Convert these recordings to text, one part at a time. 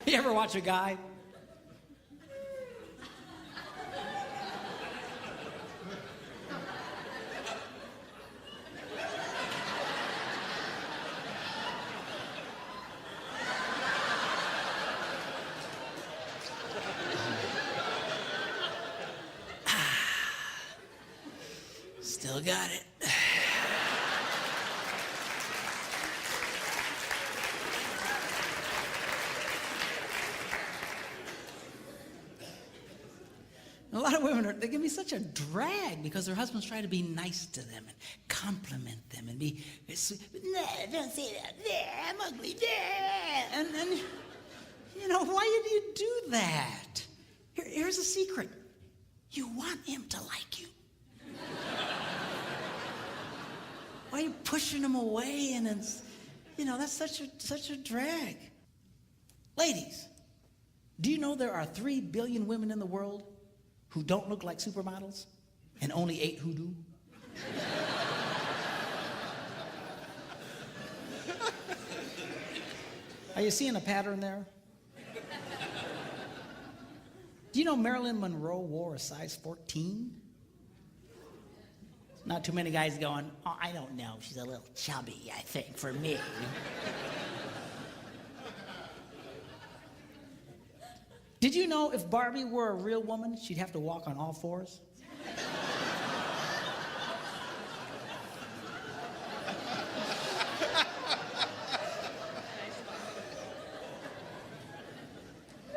You ever watch a guy? Still got it. A lot of women, they can be such a drag because their husbands try to be nice to them and compliment them and be sweet. Nah, don't say that. Nah, I'm ugly. Nah. And you know, why do you do that? Here's a secret. You want him to like you. Why are you pushing him away? And it's, you know, that's such a drag. Ladies, do you know there are 3 billion women in the world who don't look like supermodels and only 8 who do? Are you seeing a pattern there? Do you know Marilyn Monroe wore a size 14? Not too many guys going, oh, I don't know, she's a little chubby, I think, for me. Did you know if Barbie were a real woman, she'd have to walk on all fours?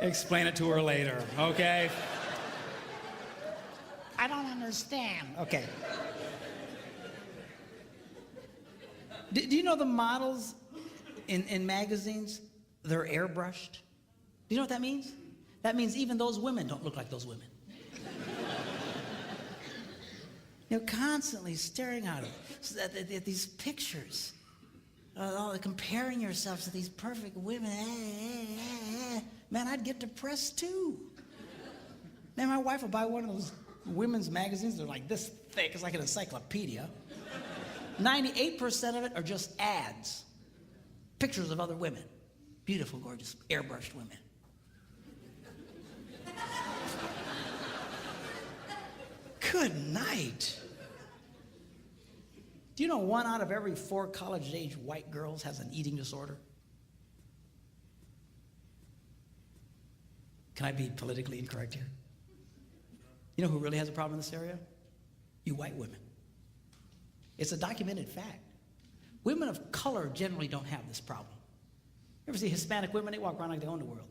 Explain it to her later, okay? I don't understand. Okay. Do you know the models in magazines, they're airbrushed? Do you know what that means? That means even those women don't look like those women. You're constantly staring at these pictures, comparing yourselves to these perfect women. Man, I'd get depressed too. Man, my wife will buy one of those women's magazines. They're like this thick. It's like an encyclopedia. 98% of it are just ads. Pictures of other women. Beautiful, gorgeous, airbrushed women. Good night. Do you know 1 out of every 4 college-age white girls has an eating disorder? Can I be politically incorrect here? You know who really has a problem in this area? You white women. It's a documented fact. Women of color generally don't have this problem. You ever see Hispanic women? They walk around like they own the world.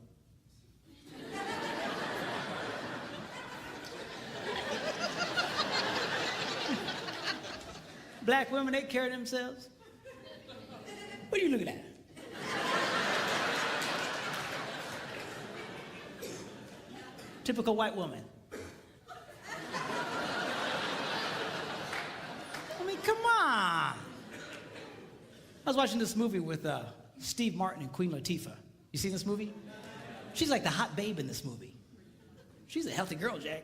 Black women, they carry themselves. What are you looking at? Typical white woman. I mean, come on. I was watching this movie with Steve Martin and Queen Latifah. You seen this movie? She's like the hot babe in this movie. She's a healthy girl, Jack.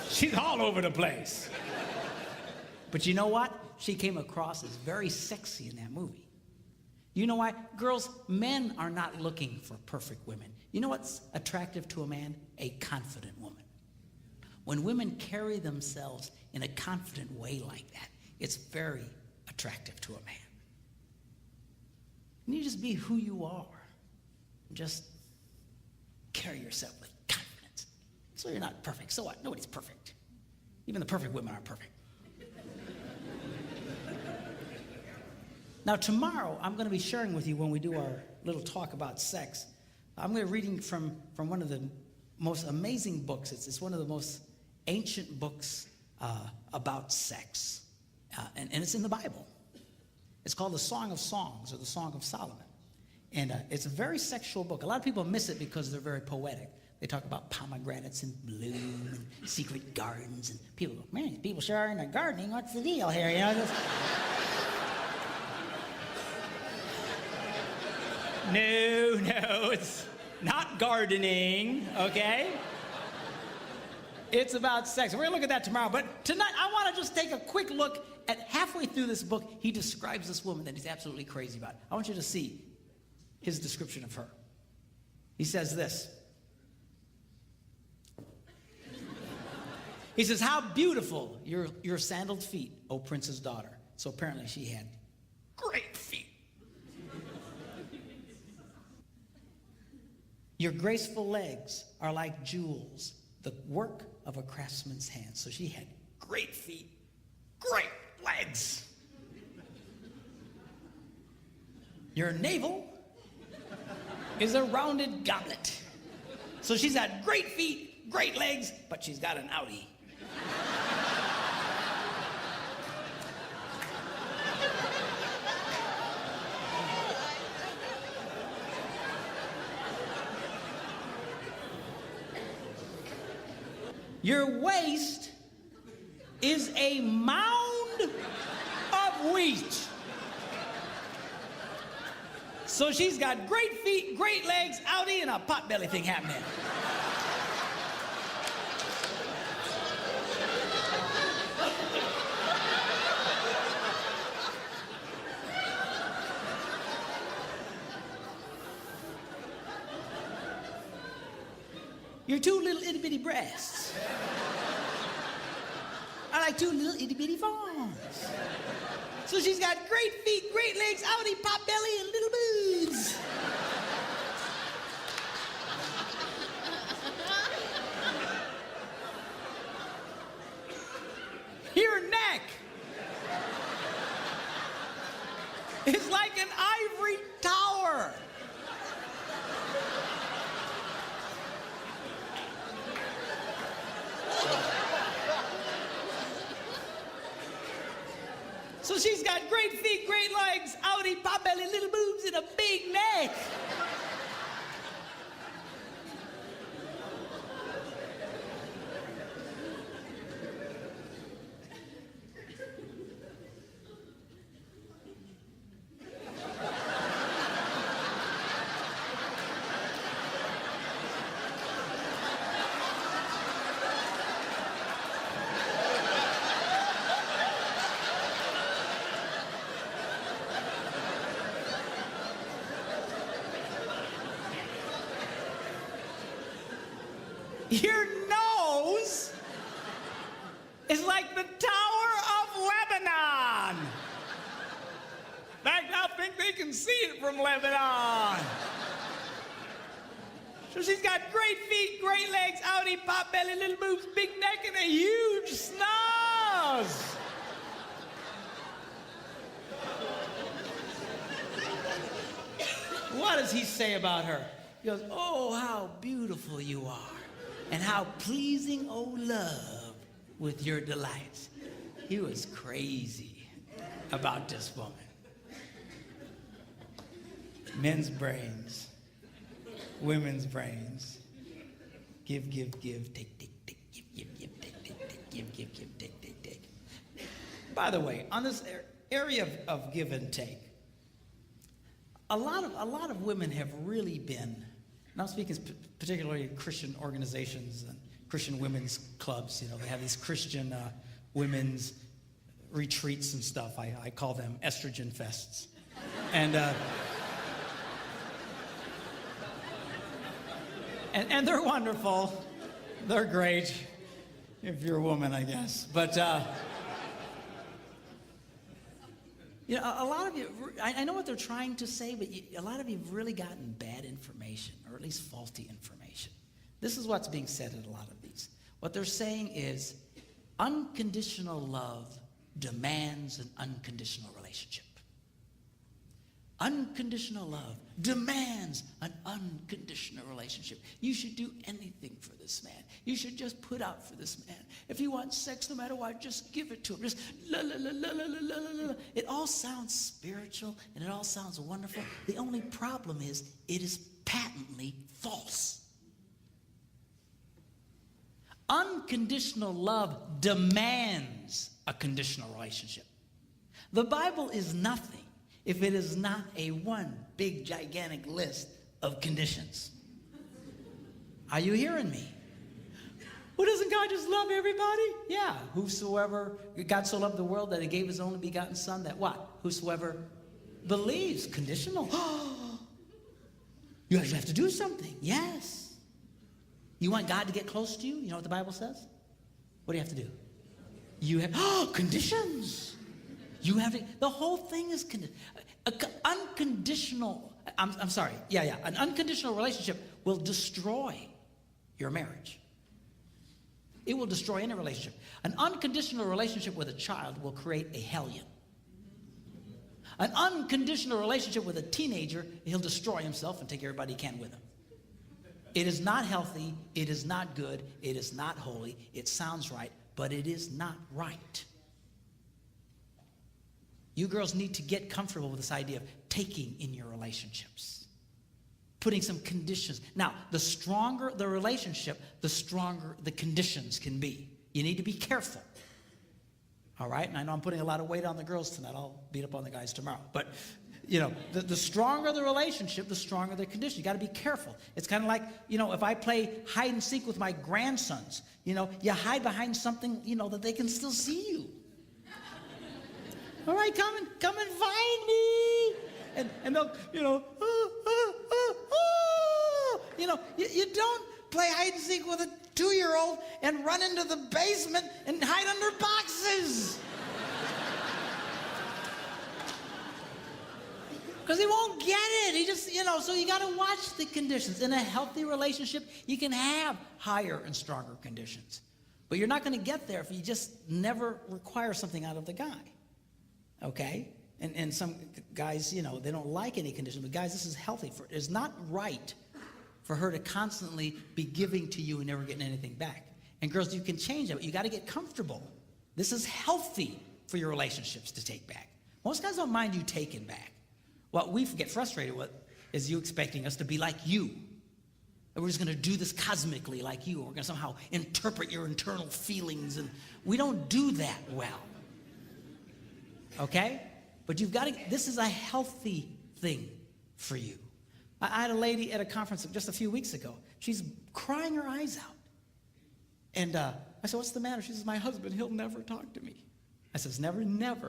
She's all over the place. But you know what? She came across as very sexy in that movie. You know why? Girls, men are not looking for perfect women. You know what's attractive to a man? A confident woman. When women carry themselves in a confident way like that, it's very attractive to a man. And you just be who you are. Just carry yourself with confidence. So you're not perfect. So what? Nobody's perfect. Even the perfect women aren't perfect. Now tomorrow, I'm going to be sharing with you when we do our little talk about sex. I'm going to be reading from one of the most amazing books. It's one of the most ancient books about sex. And it's in the Bible. It's called the Song of Songs, or the Song of Solomon. And it's a very sexual book. A lot of people miss it because they're very poetic. They talk about pomegranates in bloom and secret gardens. And people go, man, people sure are into gardening. What's the deal here? You know, just... No, it's not gardening, okay? It's about sex. We're going to look at that tomorrow. But tonight, I want to just take a quick look at halfway through this book, he describes this woman that he's absolutely crazy about. I want you to see his description of her. He says this. He says, how beautiful your sandaled feet, O prince's daughter. So apparently she had great feet. Your graceful legs are like jewels, the work of a craftsman's hand. So she had great feet, great legs. Your navel is a rounded goblet. So she's got great feet, great legs, but she's got an outie. Your waist is a mound of wheat. So she's got great feet, great legs, outie, and a potbelly thing happening. Your two little itty bitty breasts are like two little itty bitty fawns. So she's got great feet, great legs, outie, pot belly, and little boobs. Your neck is like an ivory tower. So she's got great feet, great legs, outie, pot belly, little boobs, and a big neck. Your nose is like the Tower of Lebanon. In fact, I think they can see it from Lebanon. So she's got great feet, great legs, outie, pot belly, little boobs, big neck, and a huge snaz. What does he say about her? He goes, oh, how beautiful you are. And how pleasing, oh love, with your delights. He was crazy about this woman. Men's brains, women's brains. Give, give, give, take, take, take, give, give, take, take, take, give, give, give, take, take, take. By the way, on this area of give and take, a lot of women have really been, and I'm speaking particularly Christian organizations and Christian women's clubs. You know, they have these Christian women's retreats and stuff. I call them estrogen fests. And they're wonderful. They're great if you're a woman, I guess. But you know, a lot of you, I know what they're trying to say, but a lot of you have really gotten bad information, or at least faulty information. This is what's being said in a lot of these. What they're saying is unconditional love demands an unconditional relationship. Unconditional love demands an unconditional relationship. You should do anything for this man. You should just put out for this man. If he wants sex, no matter what, just give it to him. Just la la la la la la la la. It all sounds spiritual and it all sounds wonderful. The only problem is it is patently false. Unconditional love demands a conditional relationship. The Bible is nothing if it is not a one big gigantic list of conditions. Are you hearing me? Well, doesn't God just love everybody? Yeah. Whosoever, God so loved the world that he gave his only begotten son that what? Whosoever believes. Conditional. You actually have to do something. Yes. You want God to get close to you? You know what the Bible says? What do you have to do? You have, conditions. You have to, the whole thing is unconditional. I'm sorry. Yeah. An unconditional relationship will destroy your marriage. It will destroy any relationship. An unconditional relationship with a child will create a hellion. An unconditional relationship with a teenager, he'll destroy himself and take everybody he can with him. It is not healthy. It is not good. It is not holy. It sounds right, but it is not right. You girls need to get comfortable with this idea of taking in your relationships. Putting some conditions. Now, the stronger the relationship, the stronger the conditions can be. You need to be careful. All right? And I know I'm putting a lot of weight on the girls tonight. I'll beat up on the guys tomorrow. But, you know, the stronger the relationship, the stronger the condition. You got to be careful. It's kind of like, you know, if I play hide and seek with my grandsons, you know, you hide behind something, you know, that they can still see you. All right, come and find me. And they'll, you know, you know, you don't play hide and seek with a 2-year-old and run into the basement and hide under boxes. Because he won't get it. He just, you know, so you got to watch the conditions. In a healthy relationship, you can have higher and stronger conditions. But you're not going to get there if you just never require something out of the guy. Okay? And some guys, you know, they don't like any condition. But guys, this is healthy. It's not right for her to constantly be giving to you and never getting anything back. And girls, you can change that, but you got to get comfortable. This is healthy for your relationships to take back. Most guys don't mind you taking back. What we get frustrated with is you expecting us to be like you. And we're just going to do this cosmically like you. We're going to somehow interpret your internal feelings. And we don't do that well. Okay? But you've got to, this is a healthy thing for you. I had a lady at a conference just a few weeks ago. She's crying her eyes out. And I said, what's the matter? She says, my husband, he'll never talk to me. I says, never,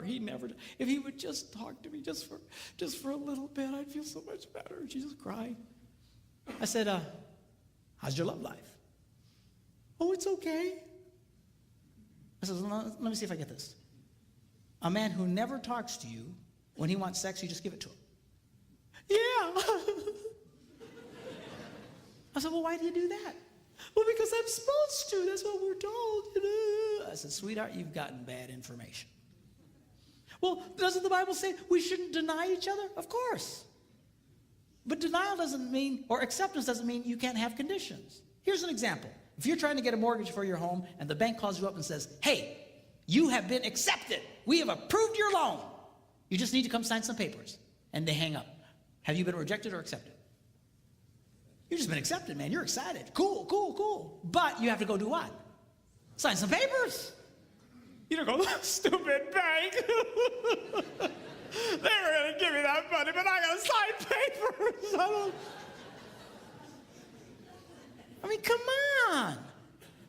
he never. If he would just talk to me just for a little bit, I'd feel so much better. And she just cried. I said, how's your love life? Oh, it's okay. I said, let me see if I get this. A man who never talks to you, when he wants sex, you just give it to him. Yeah. I said, well, why do you do that? Well, because I'm supposed to. That's what we're told. You know? I said, sweetheart, you've gotten bad information. Well, doesn't the Bible say we shouldn't deny each other? Of course. But denial doesn't mean, or acceptance doesn't mean you can't have conditions. Here's an example. If you're trying to get a mortgage for your home and the bank calls you up and says, hey, you have been accepted. We have approved your loan. You just need to come sign some papers. And they hang up. Have you been rejected or accepted? You've just been accepted, man. You're excited. Cool. But you have to go do what? Sign some papers. You don't go, stupid bank. They were going to give me that money, but I got to sign papers. I mean, come on.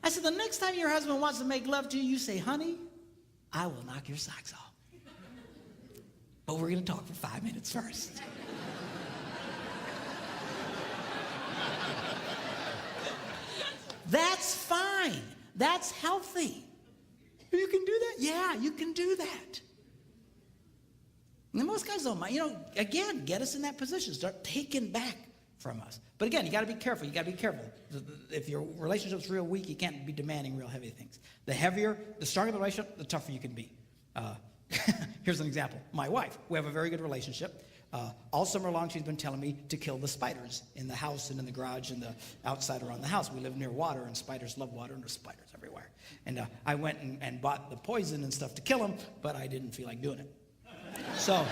I said, the next time your husband wants to make love to you, you say, honey, I will knock your socks off. But we're going to talk for 5 minutes first. That's fine. That's healthy. You can do that? Yeah, you can do that. And most guys don't mind. You know, again, get us in that position. Start taking back from us. But again, you got to be careful. You got to be careful. If your relationship's real weak, you can't be demanding real heavy things. The heavier, the stronger the relationship, the tougher you can be. Here's an example. My wife, we have a very good relationship. All summer long, she's been telling me to kill the spiders in the house and in the garage and the outside around the house. We live near water, and spiders love water, and there's spiders everywhere. And I went and bought the poison and stuff to kill them, but I didn't feel like doing it. So